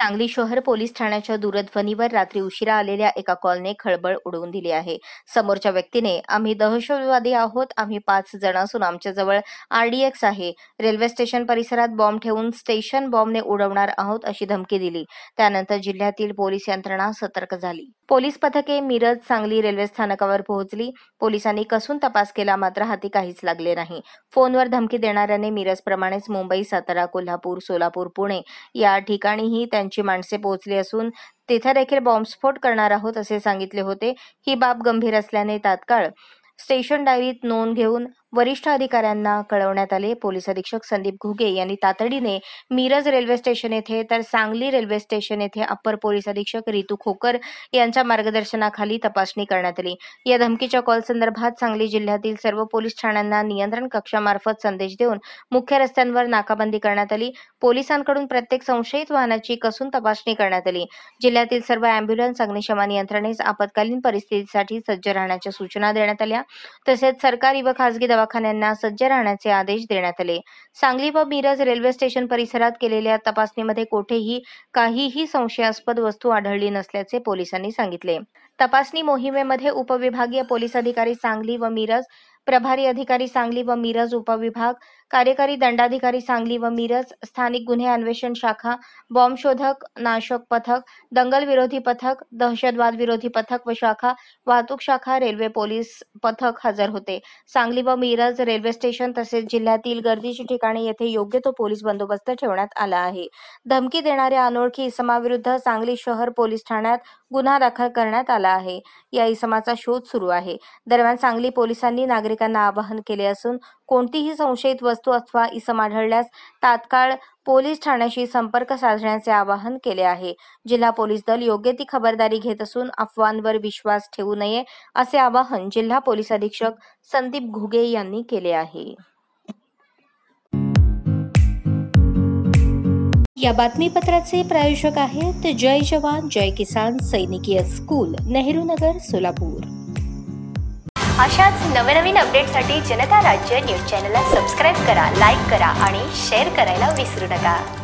सांगली शहर पोलीस ठाण्याच्या दूरध्वनीवर रात्री उशिरा आलेल्या एका कॉलने खळबळ उडवून दिली आहे. समोरच्या व्यक्तीने, आम्ही दहशतवादी आहोत, आम्ही 5 जण असून आमच्याजवळ RDX आहे, रेल्वे स्टेशन परिसरात बॉम्ब ठेवून स्टेशन बॉम्बने उडवणार आहोत अशी धमकी दिली. त्यानंतर जिल्ह्यातील पोलीस यंत्रणा सतर्क झाली. पोलीस पथके मिरज सांगली रेल्वे स्थानकावर पोहोचली. पोलिसांनी कसून तपास केला, मात्र हाती काहीच लागले नाही. फोनवर धमकी देणाऱ्याने मिरजप्रमाणेच मुंबई, सातारा, कोल्हापूर, सोलापूर, पुणे या ठिकाणीही त्यांची माणसे पोहोचली असून तिथे देखील बॉम्बस्फोट करणार आहोत असे सांगितले होते. ही बाब गंभीर असल्याने तात्काळ स्टेशन डायरीत नोंद घेऊन वरिष्ठ अधिकाऱ्यांना कळवण्यात आले. पोलीस अधीक्षक संदीप घुगे यांनी तातडीने मिरज रेल्वे स्टेशन येथे तर सांगली रेल्वे स्टेशन येथे अप्पर पोलीस अधीक्षक रितू खोकर यांच्या मार्गदर्शनाखाली तपासणी करण्यात आली. या धमकीच्या कॉल संदर्भात सांगली जिल्ह्यातील सर्व पोलीस ठाण्यांना नियंत्रण कक्षामार्फत संदेश देऊन मुख्य रस्त्यांवर नाकाबंदी करण्यात आली. पोलिसांकडून प्रत्येक संशयित वाहनाची कसून तपासणी करण्यात आली. जिल्ह्यातील सर्व अँब्युलन्स, अग्निशमन यंत्रणेस आपत्कालीन परिस्थितीसाठी सज्ज राहण्याच्या सूचना देण्यात आल्या. तसेच सरकारी व खासगी दवाखान्यांना सज्ज राहण्याचे आदेश देण्यात आले. सांगली व मिरज रेल्वे स्टेशन परिसरात केलेल्या तपासणीमध्ये कोठेही काहीही संशयास्पद वस्तू आढळली नसल्याचे पोलिसांनी सांगितले. तपासणी मोहिमेमध्ये उपविभागीय पोलीस अधिकारी सांगली व मिरज, प्रभारी अधिकारी सांगली व मिरज उपविभाग, कार्यकारी दंडाधिकारी सांगली व मिरज, स्थानिक गुन्हे अन्वेषण शाखा, बॉम्ब शोधक नाशक पथक, दंगल विरोधी पथक, दहशतवाद विरोधी पथक व शाखा, वाहतूक शाखा, रेल्वे पोलीस पथक हजर होते. सांगली व मिरज रेल्वे स्टेशन तसेच जिल्ह्यातील गर्दीची ठिकाणे येथे योग्य तो पोलीस बंदोबस्त ठेवण्यात आला आहे. धमकी देणाऱ्या अनोळखी इसमाविरुद्ध सांगली शहर पोलीस ठाण्यात गुन्हा दाखल करण्यात आला आहे. या इसमाचा शोध सुरू आहे. दरम्यान सांगली पोलिसांनी नागरिकांना आवाहन केले असून कोणतीही संशयित वस्तू अथवा इसम आढळल्यास तात्काळ पोलीस ठाण्याशी संपर्क साधण्याचे आवाहन केले आहे. जिल्हा पोलीस दल योग्य ती खबरदारी घेत असून अफवांवर विश्वास ठेवू नये असे आवाहन जिल्हा पोलीस अधीक्षक संदीप घुगे यांनी केले आहे. या बातमीपत्राचे प्रायोजक आहेत जय जवान जय किसान सैनिकीय स्कूल, नेहरू नगर, सोलापूर. अशाच नवनवीन अपडेटसाठी जनता राज्य न्यूज चॅनलला सबस्क्राईब करा, लाईक करा आणि शेअर करायला विसरू नका.